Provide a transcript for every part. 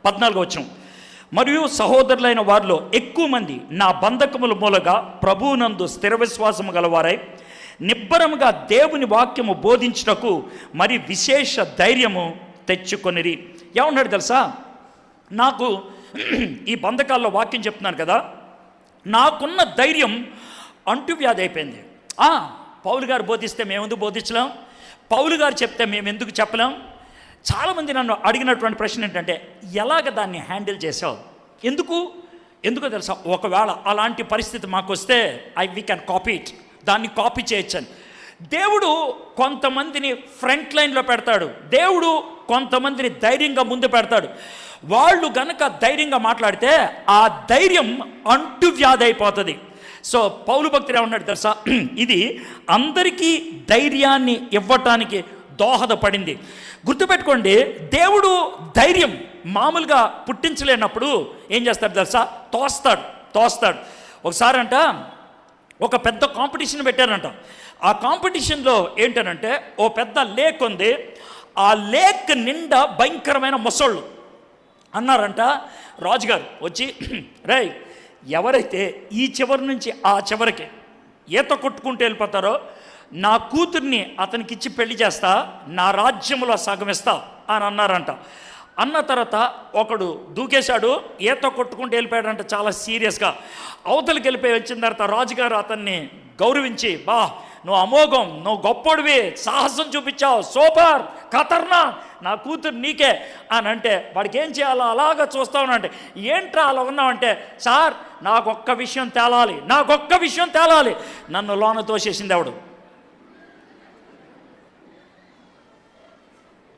14వ వచనం. మరియు సహోదరులైన వారిలో ఎక్కువ మంది నా బంధకముల మూలగా ప్రభువునందు స్థిర విశ్వాసము గలవారై నిబ్బరముగా దేవుని వాక్యము బోధించుటకు మరి విశేష ధైర్యము తెచ్చుకొనిరి. ఏమన్నాడు తెలుసా? నాకు ఈ బంధకాల్లో వాక్యం చెప్తున్నాను కదా, నాకున్న ధైర్యం అంటువ్యాధి అయిపోయింది. పౌలు గారు బోధిస్తే మేము ఎందుకు బోధించలేం, పౌలు గారు చెప్తే మేము ఎందుకు చెప్పలేం. చాలామంది నన్ను అడిగినటువంటి ప్రశ్న ఏంటంటే, ఎలాగ దాన్ని హ్యాండిల్ చేసావు, ఎందుకో తెలుసా? ఒకవేళ అలాంటి పరిస్థితి మాకు వస్తే వీ కెన్ కాపీ ఇట్, దాన్ని కాపీ చేయొచ్చని. దేవుడు కొంతమందిని ఫ్రంట్ లైన్లో పెడతాడు, దేవుడు కొంతమందిని ధైర్యంగా ముందు పెడతాడు. వాళ్ళు గనక ధైర్యంగా మాట్లాడితే ఆ ధైర్యం అంటువ్యాధి అయిపోతుంది. సో పౌలు భక్తుడు ఏమన్నాడు తెలుసా? ఇది అందరికీ ధైర్యాన్ని ఇవ్వటానికి దోహదపడింది. గుర్తుపెట్టుకోండి, దేవుడు ధైర్యం మామూలుగా పుట్టించలేనప్పుడు ఏం చేస్తాడు తెలుసా? తోస్తాడు. ఒకసారి అంట ఒక పెద్ద కాంపిటీషన్ పెట్టారంట. ఆ కాంపిటీషన్లో ఏంటనంటే, ఓ పెద్ద లేక్ ఉంది, ఆ లేక్ నిండా భయంకరమైన మొసళ్ళు అన్నారంట. రాజుగారు వచ్చి, రేయ్, ఎవరైతే ఈ చివరి నుంచి ఆ చివరికి ఈత కొట్టుకుంటూ వెళ్ళిపోతారో నా కూతుర్ని అతనికిచ్చి పెళ్లి చేస్తా, నా రాజ్యంలో సగం ఇస్తా అని అన్నారంట. అన్న తర్వాత ఒకడు దూకేశాడు, ఈత కొట్టుకుంటూ వెళ్ళిపోయాడంట చాలా సీరియస్గా. అవతలికి వెళ్ళిపోయి వచ్చిన తర్వాత రాజుగారు అతన్ని గౌరవించి, బా నువ్వు అమోఘం, నువ్వు గొప్పడివి, సాహసం చూపించావు, సూపర్, ఖతర్నా, నా కూతురు నీకే అని అంటే, వాడికి ఏం చేయాలో అలాగా చూస్తా ఉన్నాంటే, ఏంట్రా అలా ఉన్నావంటే, సార్ నాకొక్క విషయం తేలాలి, నన్ను లోన తోసేసింది ఎవడు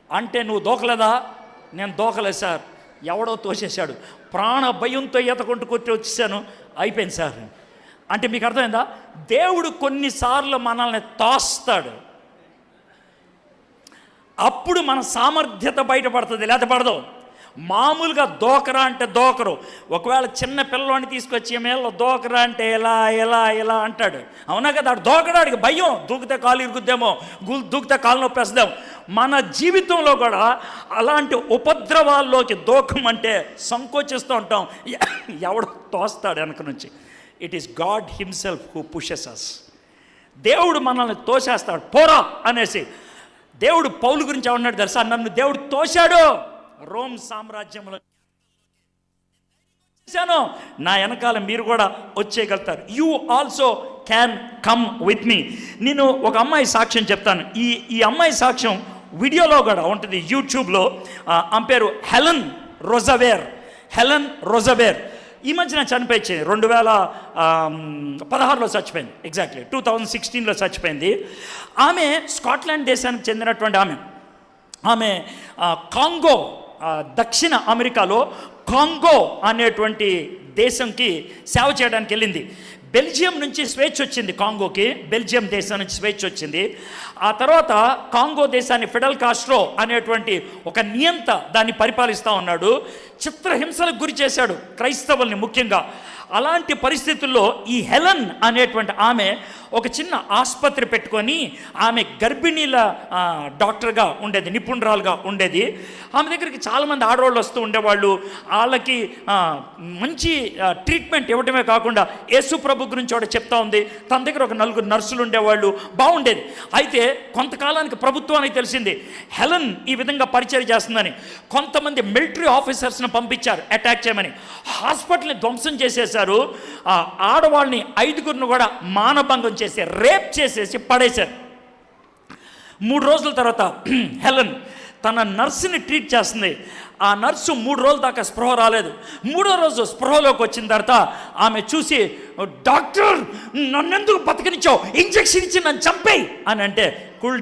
అంటే, నువ్వు దూకలేదా? నేను దూకలేదు సార్, ఎవడో తోసేశాడు, ప్రాణ భయంతో ఈతకుంటూ కొట్టి వచ్చేసాను, అయిపోయింది సార్ అంటే. మీకు అర్థమైందా? దేవుడు కొన్నిసార్లు మనల్ని తోస్తాడు, అప్పుడు మన సామర్థ్యత బయటపడుతుంది, లేకపోతే పడదు. మామూలుగా దోకరా అంటే దోకరు. ఒకవేళ చిన్న పిల్లవాడిని తీసుకొచ్చి మేళ్ళ దోకరా అంటే ఎలా అంటాడు, అవునా కదా? దోకడానికి భయం, దూకితే కాలు ఇరుగుద్దేమో, దూకితే కాలు నొప్పేస్తాం. మన జీవితంలో కూడా అలాంటి ఉపద్రవాల్లోకి దూకమంటే సంకోచిస్తూ ఉంటాం, ఎవడు తోస్తాడు వెనక నుంచి. It is God himself who pushes us. దేవుడు మనల్ని తోసేస్తాడు, పోరా అనేసి. దేవుడు పౌలు గురించి ఏమన్నాడు తెలుసా? నన్ను దేవుడు తోశాడు, రోమ్ సామ్రాజ్యంలో నా వెనకాల మీరు కూడా వచ్చేయగలుగుతారు. You also can come with me. నేను ఒక అమ్మాయి సాక్ష్యం చెప్తాను. ఈ అమ్మాయి సాక్ష్యం వీడియోలో కూడా ఉంటుంది యూట్యూబ్లో. ఆమె పేరు హెలెన్ రోజవేర్. ఈ మధ్యన చనిపోయింది, 2016లో చచ్చిపోయింది, ఎగ్జాక్ట్లీ 2016లో చచ్చిపోయింది. ఆమె స్కాట్లాండ్ దేశానికి చెందినటువంటి ఆమె కాంగో, దక్షిణ అమెరికాలో కాంగో అనేటువంటి దేశంకి సేవ చేయడానికి వెళ్ళింది. బెల్జియం నుంచి స్వేచ్ఛ వచ్చింది కాంగోకి, బెల్జియం దేశం నుంచి స్వేచ్ఛ వచ్చింది. ఆ తర్వాత కాంగో దేశాన్ని ఫిడెల్ కాస్ట్రో అనేటువంటి ఒక నియంత దాన్ని పరిపాలిస్తూ ఉన్నాడు. చిత్రహింసలకు గురి చేశాడు క్రైస్తవుల్ని ముఖ్యంగా. అలాంటి పరిస్థితుల్లో ఈ హెలెన్ అనేటువంటి ఆమె ఒక చిన్న ఆసుపత్రి పెట్టుకొని ఆమె గర్భిణీల డాక్టర్గా ఉండేది, నిపుణురాలుగా ఉండేది. ఆమె దగ్గరికి చాలామంది ఆడవాళ్ళు వస్తూ ఉండేవాళ్ళు. వాళ్ళకి మంచి ట్రీట్మెంట్ ఇవ్వడమే కాకుండా యేసు ప్రభు గురించి కూడా చెప్తా ఉంది. తన దగ్గర ఒక 4 నర్సులు ఉండేవాళ్ళు, బాగుండేది. అయితే కొంతకాలానికి ప్రభుత్వానికి తెలిసింది హెలెన్ ఈ విధంగా పరిచయం చేస్తుందని. కొంతమంది మిలిటరీ ఆఫీసర్స్ని పంపించారు అటాక్ చేయమని. హాస్పిటల్ని ధ్వంసం చేసేసారు. ఆడవాళ్ళని 5గురిని కూడా మానభంగం చేసి రేప్ చేసేసి పడేశారు. 3 రోజుల తర్వాత హెలెన్ తన నర్సుని ట్రీట్ చేస్తుంది. ఆ నర్సు 3 రోజుల దాకా స్పృహ రాలేదు. 3వ రోజు స్పృహలోకి వచ్చిన తర్వాత ఆమె చూసి, డాక్టర్ నన్నెందుకు బతకనిచ్చావు, ఇంజెక్షన్ ఇచ్చి నన్ను చంపేయి అని అంటే, కూల్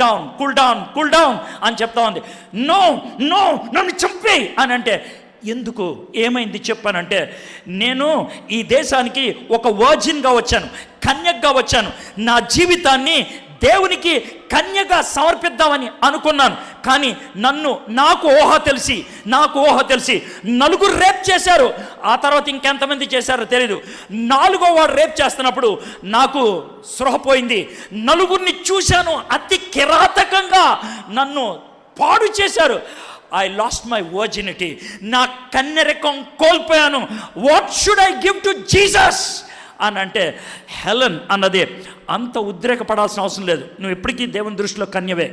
డౌన్ అని చెప్తా ఉంది. నో నన్ను చంపేయి అని అంటే, ఎందుకు, ఏమైంది చెప్పానంటే, నేను ఈ దేశానికి ఒక వర్జిన్గా వచ్చాను, కన్యకగా వచ్చాను, నా జీవితాన్ని దేవునికి కన్యగా సమర్పిద్దామని అనుకున్నాను. కానీ నాకు ఊహ తెలిసి 4 రేప్ చేశారు. ఆ తర్వాత ఇంకెంతమంది చేశారో తెలీదు. 4వ వాడు రేప్ చేస్తున్నప్పుడు నాకు స్పృహపోయింది. 4గురిని చూశాను, అతి కిరాతకంగా నన్ను పాడు చేశారు. ఐ లాస్ట్ మై వర్జినిటీ, నా కన్నెరకం కోల్పోయాను. What should I give to Jesus అని అంటే హెలెన్ అన్నది అంత ఉద్రేకపడాల్సిన అవసరం లేదు. నువ్వు ఎప్పటికీ దేవుని దృష్టిలో కన్యవే.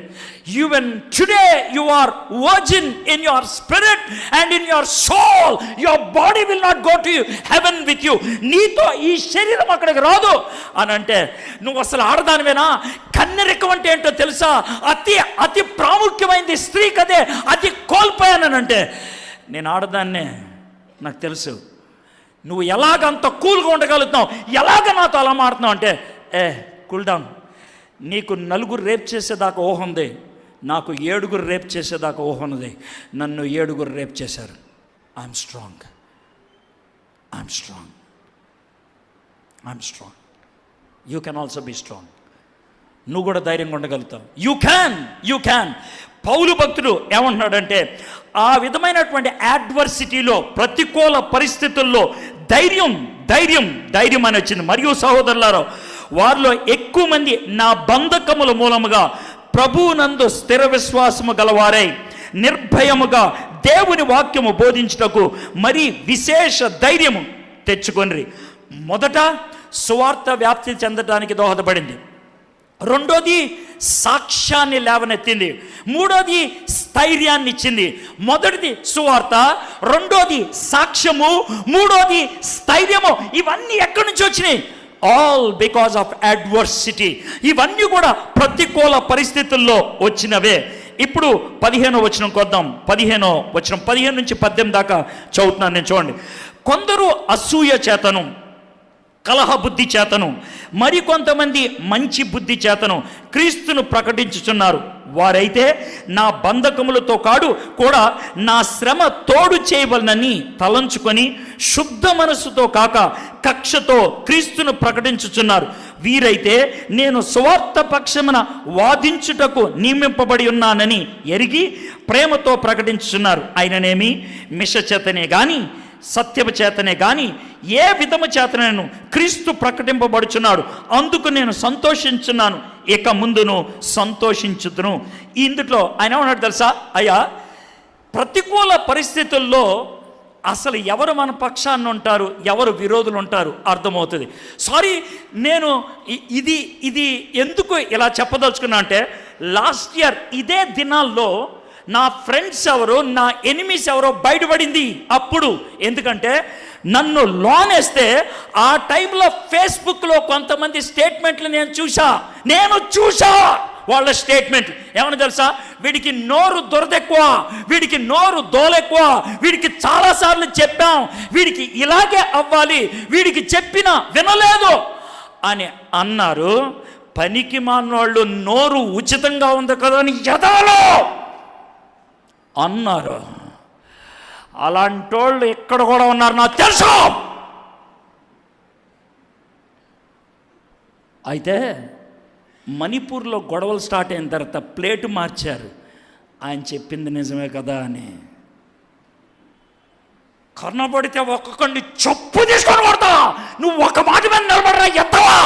Even today you are virgin in your spirit and in your soul. Your body will not go to heaven with you. నీతో ఈ శరీరం అక్కడికి రాదు అని అంటే నువ్వు అసలు ఆడదానివేనా? కన్నెరికం అంటే ఏంటో తెలుసా? అతి అతి ప్రాముఖ్యమైనది స్త్రీకి అదే. అది కోల్పోయానంటే నేను ఆడదాన్నే, నాకు తెలుసు. నువ్వు ఎలాగంత కూల్గా ఉండగలుగుతున్నావు, ఎలాగ నాతో అలా మాడుతున్నావు అంటే కూల్ డౌన్. నీకు 4 రేప్ చేసేదాకా ఊహ ఉంది, నాకు 7 రేప్ చేసేదాకా ఊహ ఉంది. నన్ను 7 రేప్ చేశారు. I'm strong, I'm strong, I'm strong. You can also be strong. నువ్వు కూడా ధైర్యంగా ఉండగలుగుతావు. You can. పౌలు భక్తుడు ఏమంటున్నాడంటే ఆ విధమైనటువంటి యాడ్వర్సిటీలో, ప్రతికూల పరిస్థితుల్లో ధైర్యం అని వచ్చింది. మరియు సహోదరులారా, వారిలో ఎక్కువ మంది నా బంధకముల మూలముగా ప్రభువునందు స్థిర విశ్వాసము గలవారై నిర్భయముగా దేవుని వాక్యము బోధించుటకు మరి విశేష ధైర్యము తెచ్చుకొనిరి. మొదట సువార్త వ్యాప్తి చెందడానికి దోహదపడింది. రెండోది సాక్ష్యాన్ని లేవనెత్తింది. మూడోది స్థైర్యాన్ని ఇచ్చింది. మొదటిది సువార్త, రెండోది సాక్ష్యము, మూడోది స్థైర్యము. ఇవన్నీ ఎక్కడి నుంచి వచ్చినాయి? All because of adversity. ఇవన్నీ కూడా ప్రతికూల పరిస్థితుల్లో వచ్చినవే. ఇప్పుడు 15వ వచనం కొద్దాం. 15వ వచనం 15 నుంచి 18 దాకా చదువుతున్నాను నేను, చూడండి. కొందరు అసూయ చేతను, కలహ బుద్ధి చేతను, మరికొంతమంది మంచి బుద్ధి చేతను క్రీస్తును ప్రకటించుచున్నారు. వారైతే నా బంధకములతో కాడు కూడా నా శ్రమ తోడు చేయవలనని తలంచుకొని శుద్ధ మనస్సుతో కాక కక్షతో క్రీస్తును ప్రకటించుచున్నారు. వీరైతే నేను సువార్త పక్షమున వాదించుటకు నియమింపబడి ఉన్నానని ఎరిగి ప్రేమతో ప్రకటించుచున్నారు. అయిననేమి మిష చేతనే గాని సత్యము చేతనే గాని ఏ విధము చేతనను క్రీస్తు ప్రకటింపబడుచున్నాడు. అందుకు నేను సంతోషించున్నాను, ఇక ముందును సంతోషించుదును. ఇందులో ఆయన ఏమన్నాడు తెలుసా? అయ్యా, ప్రతికూల పరిస్థితుల్లో అసలు ఎవరు మన పక్షాన్ని ఉంటారు, ఎవరు విరోధులు ఉంటారు అర్థమవుతుంది. సారీ, నేను ఇది ఎందుకు ఇలా చెప్పదలుచుకున్నా అంటే, లాస్ట్ ఇయర్ ఇదే దినాల్లో నా ఫ్రెండ్స్ ఎవరు, నా ఎనిమీస్ ఎవరో బయటపడింది అప్పుడు. ఎందుకంటే నన్ను లోనేస్తే ఆ టైంలో ఫేస్బుక్లో కొంతమంది స్టేట్మెంట్లు నేను చూసా. వాళ్ళ స్టేట్మెంట్ ఏమన్నా తెలుసా? వీడికి నోరు దురదెక్కువ, వీడికి నోరు దోలెక్కువ, వీడికి చాలాసార్లు చెప్పాం, వీడికి ఇలాగే అవ్వాలి, వీడికి చెప్పినా వినలేదు అని అన్నారు. పనికి మానవాళ్ళు నోరు ఉచితంగా ఉంది కదా అని ఎదవలో అన్నారు. అలాంటి వాళ్ళు ఎక్కడ కూడా ఉన్నారు నాకు తెలుసు. అయితే మణిపూర్లో గొడవలు స్టార్ట్ అయిన తర్వాత ప్లేటు మార్చారు. ఆయన చెప్పింది నిజమే కదా అని. కర్ణపడితే ఒక్కొక్కడిని చెప్పు తీసుకొని పడతా, నువ్వు ఒక మాట మీద నిలబడరా ఎత్తవా,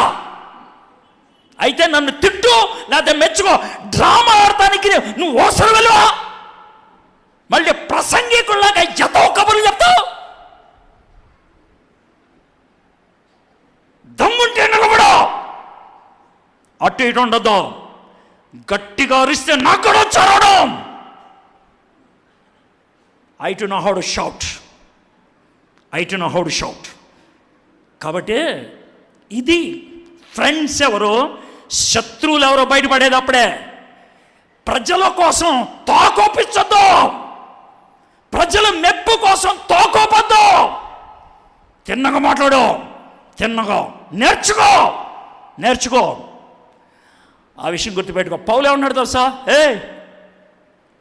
అయితే నన్ను తిట్టు లేదా మెచ్చుకో, డ్రామా ఆడటానికి నువ్వు అవసరం వెళ్ళవా, మళ్ళీ ప్రసంగికుల్లాగా ఎంతో కబుర్లు చెప్తావు. దమ్ముంటే నిలబడు, అటు ఇటు ఉండదు. గట్టిగా అరిస్తే నాకు కూడా చరవడం. I too know how to shout. కాబట్టి ఇది ఫ్రెండ్స్ ఎవరో శత్రువులు ఎవరో బయటపడేది అప్పుడే. ప్రజల కోసం తోకోపించొద్దు, ప్రజల మెప్పు కోసం తోకోపద్దు. తిన్నగా మాట్లాడు, తిన్నగా నేర్చుకో. ఆ విషయం గుర్తుపెట్టుకో. పౌలు ఏమన్నాడు తెలుసా?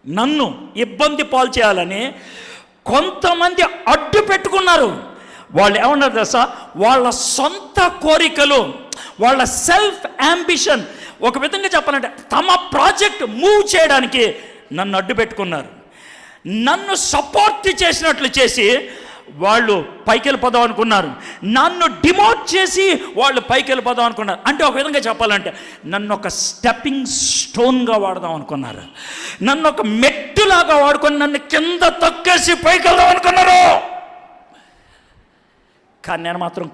నన్ను ఇబ్బంది పాలు చేయాలని కొంతమంది అడ్డు పెట్టుకున్నారు. వాళ్ళు ఏమన్నారు తెలుసా? వాళ్ళ సొంత కోరికలు, వాళ్ళ సెల్ఫ్ అంబిషన్, ఒక విధంగా చెప్పాలంటే తమ ప్రాజెక్ట్ మూవ్ చేయడానికి నన్ను అడ్డు పెట్టుకున్నారు. నన్ను సపోర్ట్ చేసినట్లు చేసి వాళ్ళు పైకి వెళ్ళిపోదాం అనుకున్నారు. నన్ను డిమోట్ చేసి వాళ్ళు పైకి వెళ్ళిపోదాం అనుకున్నారు. అంటే ఒక విధంగా చెప్పాలంటే నన్ను ఒక స్టెప్పింగ్ స్టోన్గా వాడదాం అనుకున్నారు. నన్ను ఒక మెట్టు ఎద్దులాగా వాడుకొని నన్ను కింద తొక్కేసి పైకి వెళ్దాం అనుకున్నారు. కానీ నేను మాత్రం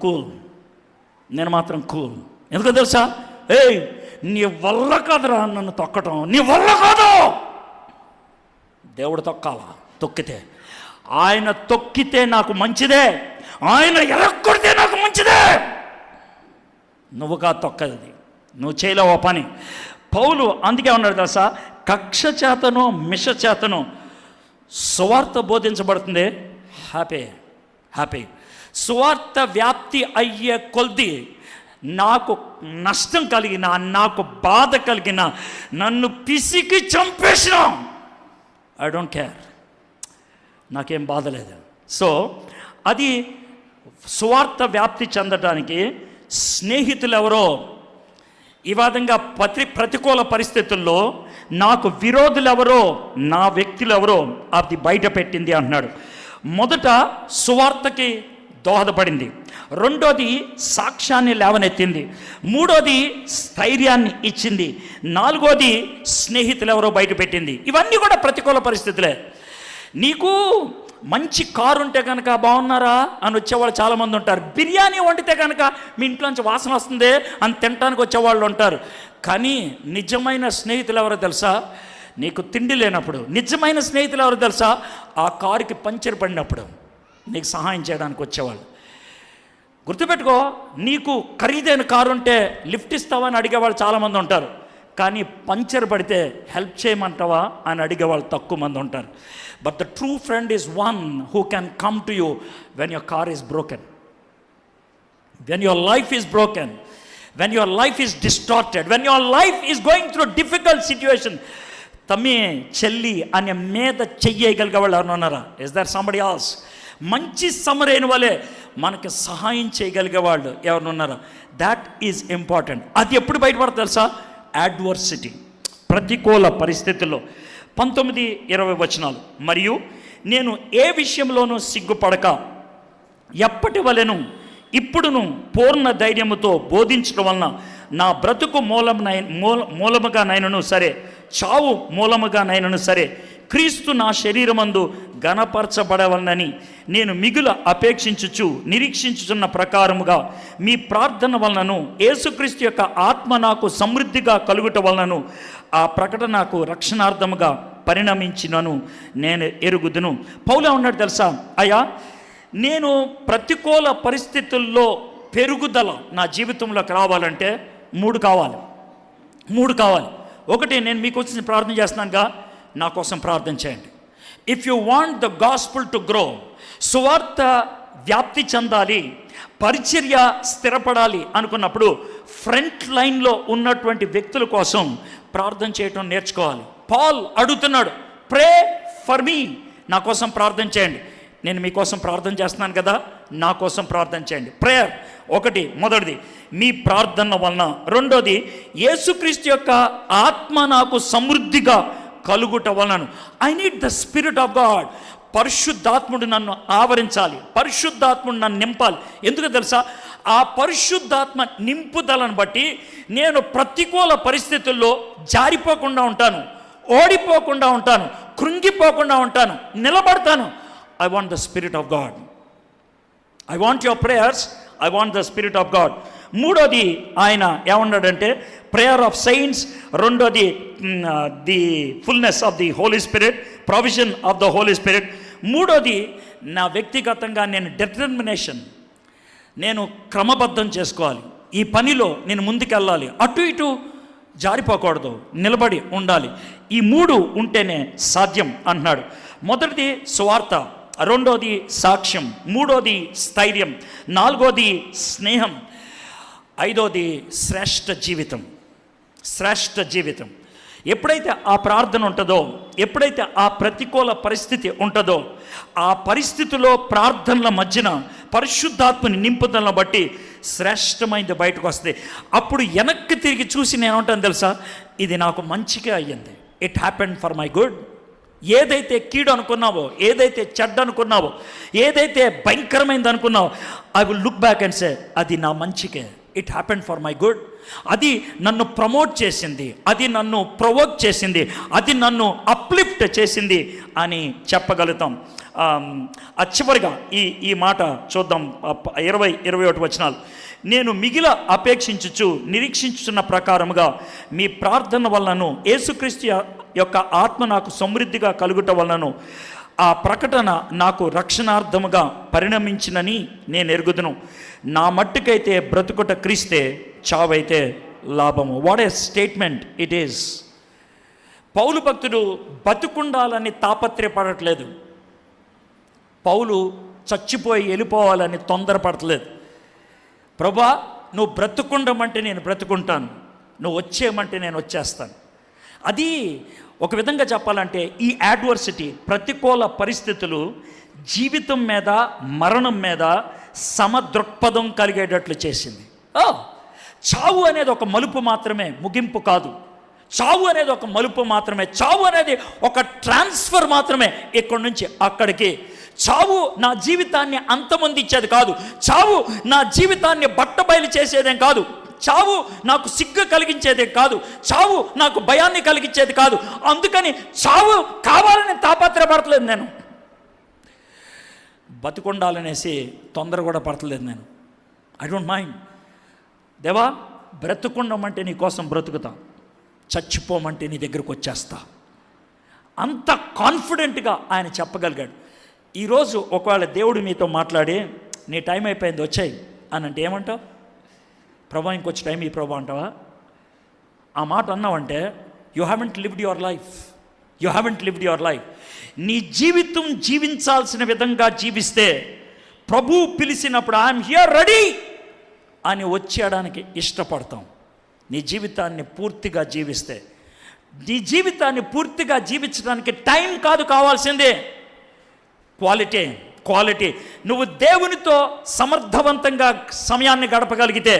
కూల్. ఎందుకో తెలుసా? ఏయ్, నీ వల్ల కాదురా నన్ను తొక్కటం, నీ వల్ల కాదు. దేవుడు తొక్కాలా? తొక్కితే ఆయన తొక్కితే నాకు మంచిదే, ఆయన ఎరక్కొడితే నాకు మంచిదే. నువ్వు కాదు తొక్కది, నువ్వు చేయలేవు పని. పౌలు అందుకే ఉన్నాడు తెలుసా, కక్ష చేతను మిష చేతను సువార్త బోధించబడుతుంది. హ్యాపీ. సువార్త వ్యాప్తి అయ్యే కొద్ది నాకు నష్టం కలిగిన, నాకు బాధ కలిగిన, నన్ను పిసికి చంపేసిన, ఐ డోంట్ కేర్, నాకేం బాధ లేదు. సో అది సువార్త వ్యాప్తి చెందడానికి స్నేహితులు ఎవరో ఈ విధంగా ప్రతికూల పరిస్థితుల్లో నాకు విరోధులు ఎవరో, నా వ్యక్తులు ఎవరో అది బయట పెట్టింది అంటున్నాడు. మొదట సువార్తకి దోహదపడింది, రెండోది సాక్ష్యాన్ని లేవనెత్తింది, మూడోది స్థైర్యాన్ని ఇచ్చింది, నాలుగోది స్నేహితులు ఎవరో బయట పెట్టింది. ఇవన్నీ కూడా ప్రతికూల పరిస్థితులే. నీకు మంచి కారు ఉంటే కనుక బాగున్నారా అని వచ్చేవాళ్ళు చాలామంది ఉంటారు. బిర్యానీ వండితే కనుక మీ ఇంట్లోంచి వాసన వస్తుంది అని తినడానికి వచ్చేవాళ్ళు ఉంటారు. కానీ నిజమైన స్నేహితులు ఎవరో తెలుసా? నీకు తిండి లేనప్పుడు. నిజమైన స్నేహితులు ఎవరో తెలుసా? ఆ కారుకి పంచర్ పడినప్పుడు నీకు సహాయం చేయడానికి వచ్చేవాళ్ళు. గుర్తుపెట్టుకో, నీకు ఖరీదైన కారు ఉంటే లిఫ్ట్ ఇస్తావా అని అడిగేవాళ్ళు చాలామంది ఉంటారు. కానీ పంచర్ పడితే హెల్ప్ చేయమంటావా అని అడిగేవాళ్ళు తక్కువ మంది ఉంటారు. But the true friend is one who can come to you when your car is broken, when your life is broken, when your life is distorted, when your life is going through a difficult situation. తమ్మి చెల్లి అనే మీద చెయ్యగలిగే వాళ్ళు ఎవరు ఉన్నారా? Is there somebody else? మంచి సమరైన వాళ్ళే మనకి సహాయం చేయగలిగే వాళ్ళు ఎవరు ఉన్నారా? That is important. అది ఎప్పుడు బయటపడతా తెలుసా? అడ్వర్సిటీ, ప్రతికూల పరిస్థితుల్లో. 19-20 వచనాలు. మరియు నేను ఏ విషయంలోనూ సిగ్గుపడక ఎప్పటి వలెను ఇప్పుడును పూర్ణ ధైర్యముతో బోధించడం వలన నా బ్రతుకు మూలముగానైనను సరే, చావు మూలముగానైనను సరే, క్రీస్తు నా శరీరమందు ఘనపరచబడవలనని నేను మిగుల అపేక్షించుచు నిరీక్షించుచున్న ప్రకారముగా మీ ప్రార్థన వలనను యేసుక్రీస్తు యొక్క ఆత్మ నాకు సమృద్ధిగా కలుగుట వలనను ఆ ప్రకటన నాకు రక్షణార్థముగా పరిణమించినను నేను ఎరుగుదును. పౌలు ఉన్నాడు తెలుసా? అయ్యా, నేను ప్రతికూల పరిస్థితుల్లో పెరుగుదల నా జీవితంలోకి రావాలంటే మూడు కావాలి. ఒకటి, నేను మీకోసం ప్రార్థన చేస్తున్నానుగా, నా కోసం ప్రార్థన చేయండి. If you want the gospel to grow, సువార్త వ్యాప్తి చెందాలి, పరిచర్య స్థిరపడాలి అనుకున్నప్పుడు ఫ్రంట్ లైన్లో ఉన్నటువంటి వ్యక్తుల కోసం ప్రార్థన చేయటం నేర్చుకోవాలి. పాల్ అడుగుతున్నాడు, ప్రే ఫర్ మీ, నా కోసం ప్రార్థన చేయండి. నేను మీకోసం ప్రార్థన చేస్తున్నాను కదా, నా కోసం ప్రార్థన చేయండి. ప్రేయర్ ఒకటి, మొదటిది మీ ప్రార్థన వలన. రెండోది, యేసుక్రీస్తు యొక్క ఆత్మ నాకు సమృద్ధిగా కలుగుట వలన. I need the spirit of God. పరిశుద్ధాత్ముడు నన్ను ఆవరించాలి, పరిశుద్ధాత్ముడు నన్ను నింపాలి. ఎందుకు తెలుసా? ఆ పరిశుద్ధాత్మ నింపుదలను బట్టి నేను ప్రతికూల పరిస్థితుల్లో జారిపోకుండా ఉంటాను, ఓడిపోకుండా ఉంటాను, కృంగిపోకుండా ఉంటాను, నిలబడతాను. I want the spirit of God. I want your prayers. I want the spirit of God. మూడోది ఆయన ఏమన్నాడంటే ప్రేయర్ ఆఫ్ సైన్స్. రెండోది the fullness of the Holy Spirit, provision of the Holy Spirit. మూడోది, నా వ్యక్తిగతంగా నేను డిటర్మినేషన్, నేను క్రమబద్ధం చేసుకోవాలి. ఈ పనిలో నేను ముందుకెళ్ళాలి, అటు ఇటు జారిపోకూడదు, నిలబడి ఉండాలి. ఈ మూడు ఉంటేనే సాధ్యం అంటున్నాడు. మొదటిది సువార్త, రెండోది సాక్ష్యం, మూడోది స్థైర్యం, నాలుగోది స్నేహం, ఐదోది శ్రేష్ఠ జీవితం. ఎప్పుడైతే ఆ ప్రార్థన ఉంటుందో, ఎప్పుడైతే ఆ ప్రతికూల పరిస్థితి ఉంటుందో, ఆ పరిస్థితిలో ప్రార్థనల మధ్యన పరిశుద్ధాత్మని నింపుదలను బట్టి శ్రేష్టమైనది బయటకు వస్తుంది. అప్పుడు వెనక్కి తిరిగి చూసి నేను ఏమంటాను తెలుసా? ఇది నాకు మంచిగా అయ్యింది, it happened for my good. ఏదైతే కీడు అనుకున్నావో, ఏదైతే చెడ్డ అనుకున్నావో, ఏదైతే భయంకరమైనది అనుకున్నావో, I will look back and say అది నా మంచికే, it happened for my good. అది నన్ను ప్రమోట్ చేసింది, అది నన్ను ప్రొవోక్ చేసింది, అది నన్ను అప్లిఫ్ట్ చేసింది అని చెప్పగలుగుతాం. చివరిగా ఈ మాట చూద్దాం. 20-21 వచనాలు. నేను మిగిల అపేక్షించుచు నిరీక్షించుచున్న ప్రకారముగా మీ ప్రార్థన వలనను యేసుక్రీస్తు యొక్క ఆత్మ నాకు సమృద్ధిగా కలుగుట వలనను ఆ ప్రకటన నాకు రక్షణార్థముగా పరిణమించినని నేను ఎరుగుదును. నా మట్టుకైతే బ్రతుకుట క్రీస్తే, చావైతే లాభము. What a statement it is. పౌలు భక్తుడు బతుకుండాలని తాపత్రయపడట్లేదు. పౌలు చచ్చిపోయి వెళ్ళిపోవాలని తొందరపడట్లేదు. ప్రభా, నువ్వు బ్రతుకుండమంటే నేను బ్రతుకుంటాను, నువ్వు వచ్చేయమంటే నేను వచ్చేస్తాను. అది ఒక విధంగా చెప్పాలంటే ఈ యాడ్వర్సిటీ, ప్రతికూల పరిస్థితులు జీవితం మీద మరణం మీద సమదృక్పథం కలిగేటట్లు చేసింది. చావు అనేది ఒక మలుపు మాత్రమే, ముగింపు కాదు. చావు అనేది ఒక మలుపు మాత్రమే. చావు అనేది ఒక ట్రాన్స్ఫర్ మాత్రమే. ఇక్కడి నుంచి అక్కడికి. చావు నా జీవితాన్ని అంతమొందించేది కాదు. చావు నా జీవితాన్ని బట్టబయలు చేసేదేం కాదు. చావు నాకు సిగ్గు కలిగించేదే కాదు. చావు నాకు భయాన్ని కలిగించేది కాదు. అందుకని చావు కావాలని తాపత్రపడతలేదు నేను. బతుకుండాలనేసి తొందర కూడా పడతలేదు నేను. I don't mind. దేవా, బ్రతుకుండమంటే నీ కోసం బ్రతుకుతా, చచ్చిపోమంటే నీ దగ్గరకు వచ్చేస్తా. అంత కాన్ఫిడెంట్గా ఆయన చెప్పగలిగాడు. ఈరోజు ఒకవేళ దేవుడు మీతో మాట్లాడి నీ టైం అయిపోయింది వచ్చాయి అని అంటే ఏమంటావు? ప్రభా, ఇంకొచ్చి టైం ఈ ప్రభా అంటావా? ఆ మాట అన్నావంటే you haven't lived your life. You haven't lived your life. నీ జీవితం జీవించాల్సిన విధంగా జీవిస్తే, ప్రభు పిలిచినప్పుడు ఐఎమ్ హియర్ రెడీ అని వచ్చేయడానికి ఇష్టపడతాం. నీ జీవితాన్ని పూర్తిగా జీవిస్తే, నీ జీవితాన్ని పూర్తిగా జీవించడానికి టైం కాదు కావాల్సిందే, క్వాలిటీ. నువ్వు దేవునితో సమర్థవంతంగా సమయాన్ని గడపగలిగితే,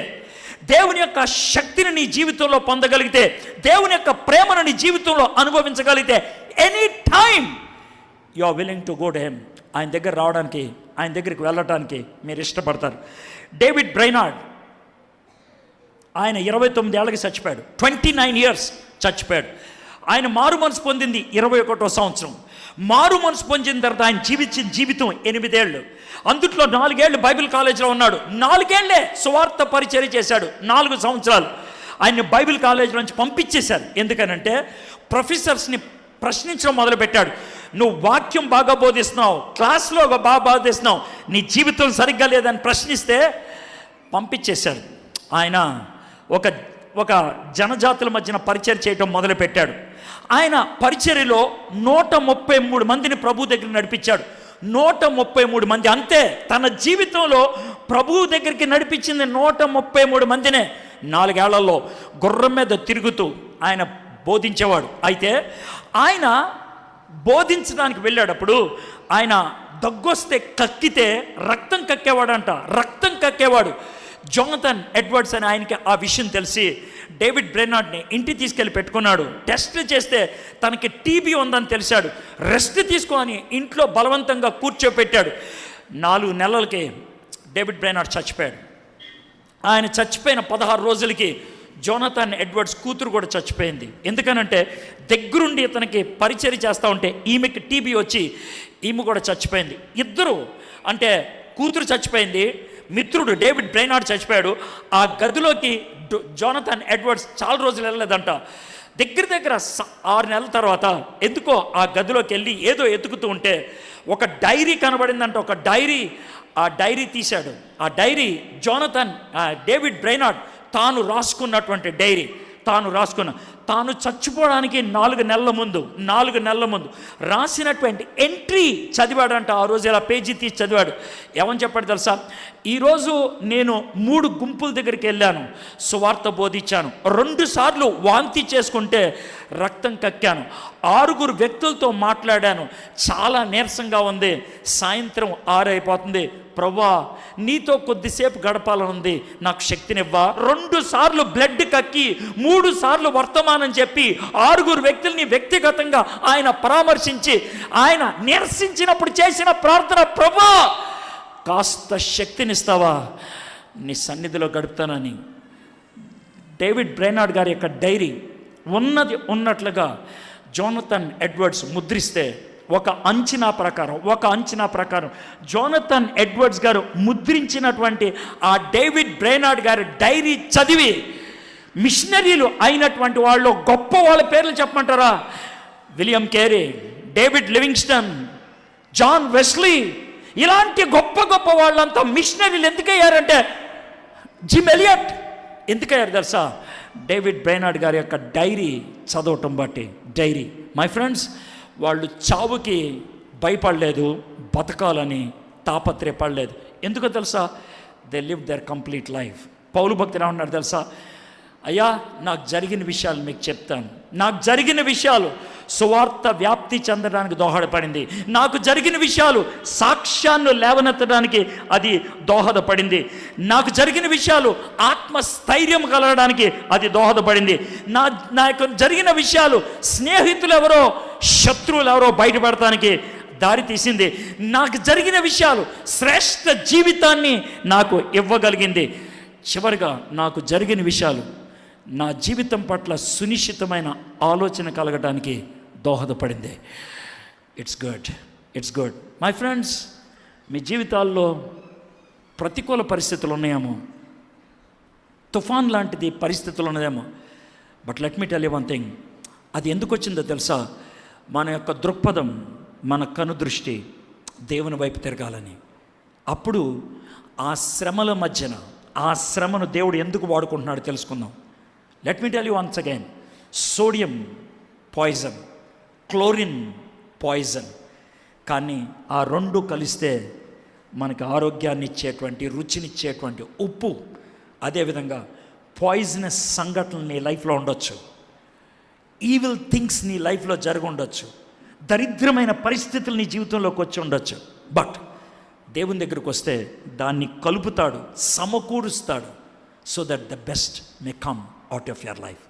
దేవుని యొక్క శక్తిని నీ జీవితంలో పొందగలిగితే, దేవుని యొక్క ప్రేమను నీ జీవితంలో అనుభవించగలిగితే, any time you are willing to go to him. ఆయన దగ్గర రావడానికి, ఆయన దగ్గరికి వెళ్ళటానికి మీరు ఇష్టపడతారు. డేవిడ్ బ్రైనార్డ్, ఆయన 29 ఏళ్ళకి చచ్చిపోయాడు. 29 years చచ్చిపోయాడు. ఆయన మారు మనసు పొందింది 21వ సంవత్సరం. మారు మనసు పొందిన తర్వాత ఆయన జీవించిన జీవితం 8 ఏళ్ళు. అందుట్లో 4 ఏళ్ళు బైబిల్ కాలేజీలో ఉన్నాడు. 4 ఏళ్లే సువార్త పరిచర్య చేశాడు. 4 సంవత్సరాలు ఆయన్ని బైబిల్ కాలేజీ నుంచి పంపించేశారు. ఎందుకనంటే ప్రొఫెసర్స్ని ప్రశ్నించడం మొదలుపెట్టాడు. నువ్వు వాక్యం బాగా బోధిస్తున్నావు, క్లాస్లో బాగా బోధిస్తున్నావు, నీ జీవితం సరిగ్గా లేదని ప్రశ్నిస్తే పంపించేశాడు. ఆయన ఒక జనజాతుల మధ్యన పరిచర్య చేయటం మొదలుపెట్టాడు. ఆయన పరిచర్యలో 133 మందిని ప్రభు దగ్గర నడిపించాడు. 133 మంది, అంతే. తన జీవితంలో ప్రభువు దగ్గరికి నడిపించింది 133 మందినే. 4 ఏళ్లలో గుర్రం మీద తిరుగుతూ ఆయన బోధించేవాడు. అయితే ఆయన బోధించడానికి వెళ్ళేటప్పుడు ఆయన దగ్గొస్తే కక్కితే రక్తం కక్కేవాడంట. రక్తం కక్కేవాడు. జోనథన్ ఎడ్వర్డ్స్ అని ఆయనకి ఆ విషయం తెలిసి డేవిడ్ బ్రెనార్డ్ని ఇంటికి తీసుకెళ్ళి పెట్టుకున్నాడు. టెస్ట్ చేస్తే తనకి టీబీ ఉందని తెలిసాడు. రెస్ట్ తీసుకొని ఇంట్లో బలవంతంగా కూర్చోపెట్టాడు. 4 నెలలకి డేవిడ్ బ్రెనార్డ్ చచ్చిపోయాడు. ఆయన చచ్చిపోయిన 16 రోజులకి జోనథన్ ఎడ్వర్డ్స్ కూతురు కూడా చచ్చిపోయింది. ఎందుకనంటే దగ్గరుండి ఇతనికి పరిచర్య చేస్తూ ఉంటే ఈమెకి టీబీ వచ్చి ఈమె కూడా చచ్చిపోయింది. ఇద్దరు, అంటే కూతురు చచ్చిపోయింది, మిత్రుడు డేవిడ్ బ్రెనార్డ్ చచ్చిపోయాడు. ఆ గదిలోకి జోనథన్ ఎడ్వర్డ్స్ చాలా రోజులు వెళ్ళలేదంట. దగ్గర 6 నెలల తర్వాత ఎందుకో ఆ గదిలోకి వెళ్ళి ఏదో ఎతుకుతూ ఉంటే ఒక డైరీ కనబడిందంట. ఒక డైరీ, ఆ డైరీ తీశాడు. ఆ డైరీ డేవిడ్ బ్రెనార్డ్ తాను రాసుకున్నటువంటి డైరీ. తాను చచ్చిపోవడానికి 4 నెలల ముందు రాసినటువంటి ఎంట్రీ చదివాడంట. ఆ రోజు ఇలా పేజీ తీసి చదివాడు. ఏమని చెప్పాడు తెలుసా? ఈరోజు నేను 3 గుంపుల దగ్గరికి వెళ్ళాను, సువార్త బోధించాను, 2 సార్లు వాంతి చేసుకుంటే రక్తం కక్కాను, 6 వ్యక్తులతో మాట్లాడాను, చాలా నీరసంగా ఉంది, సాయంత్రం 6 అయిపోతుంది, ప్రభువా నీతో కొద్దిసేపు గడపాలనుంది, నాకు శక్తినివ్వా. 2 సార్లు బ్లడ్ కక్కి 3 సార్లు వర్తమానం చెప్పి 6 వ్యక్తుల్ని వ్యక్తిగతంగా ఆయన పరామర్శించి ఆయన నిరసించినప్పుడు చేసిన ప్రార్థన, ప్రభువా కాస్త శక్తినిస్తావా, నీ సన్నిధిలో గడుపుతానని డేవిడ్ బ్రైనార్డ్ గారి యొక్క డైరీ ఉన్నది ఉన్నట్లుగా జోనథన్ ఎడ్వర్డ్స్ ముద్రిస్తే ఒక అంచనా ప్రకారం జోనథన్ ఎడ్వర్డ్స్ గారు ముద్రించినటువంటి ఆ డేవిడ్ బ్రైనార్డ్ గారి డైరీ చదివి మిషనరీలు అయినటువంటి వాళ్ళు గొప్ప వాళ్ళ పేర్లు చెప్పమంటారా? William Carey, David Livingstone, John Wesley, ఇలాంటి గొప్ప గొప్ప వాళ్ళంతా మిషనరీలు ఎందుకయ్యారంటే, జిమ్ ఎలియట్ ఎందుకయ్యారు తెలుసా? డేవిడ్ బ్రైనార్డ్ గారి యొక్క డైరీ చదవటం బట్టి. డైరీ మై ఫ్రెండ్స్, వాళ్ళు చావుకి భయపడలేదు, బతకాలని తాపత్రయపడలేదు. ఎందుకో తెలుసా? They live their complete life. పౌలు భక్తులు ఏమన్నారు తెలుసా? అయ్యా, నాకు జరిగిన విషయాలు మీకు చెప్తాను. నాకు జరిగిన విషయాలు సువార్త వ్యాప్తి చెందడానికి దోహదపడింది. నాకు జరిగిన విషయాలు సాక్ష్యాన్ని లేవనెత్తడానికి అది దోహదపడింది. నాకు జరిగిన విషయాలు ఆత్మస్థైర్యం కలగడానికి అది దోహదపడింది. నాకు జరిగిన విషయాలు స్నేహితులు ఎవరో శత్రువులు ఎవరో బయటపడటానికి దారి తీసింది. నాకు జరిగిన విషయాలు శ్రేష్ఠ జీవితాన్ని నాకు ఇవ్వగలిగింది. చివరిగా నాకు జరిగిన విషయాలు నా జీవితం పట్ల సునిశ్చితమైన ఆలోచన కలగడానికి దోహదపడింది. It's good my friends. మీ జీవితాల్లో ప్రతికూల పరిస్థితులు ఉన్నాయేమో, తుఫాన్ లాంటిది పరిస్థితులు ఉన్నదేమో. But let me tell you one thing. అది ఎందుకు వచ్చిందో తెలుసా? మన యొక్క దృక్పథం, మన కనుదృష్టి దేవుని వైపు తిరగాలని. అప్పుడు ఆ శ్రమల మధ్యన ఆ శ్రమను దేవుడు ఎందుకు వాడుకుంటున్నాడో తెలుసుకుందాం. Let me tell you once again. Sodium poison, chlorine poison. కానీ ఆ రెండు కలిస్తే మనకు ఆరోగ్యాన్ని ఇచ్చేటువంటి, రుచినిచ్చేటువంటి ఉప్పు. అదేవిధంగా పాయిజనస్ సంఘటనలు నీ లైఫ్లో ఉండొచ్చు, ఈవిల్ థింగ్స్ నీ లైఫ్లో జరిగి ఉండొచ్చు, దరిద్రమైన పరిస్థితులు నీ జీవితంలోకి వచ్చి ఉండొచ్చు. బట్ దేవుని దగ్గరికి వస్తే దాన్ని కలుపుతాడు, సమకూరుస్తాడు, so that the best may come out of your life.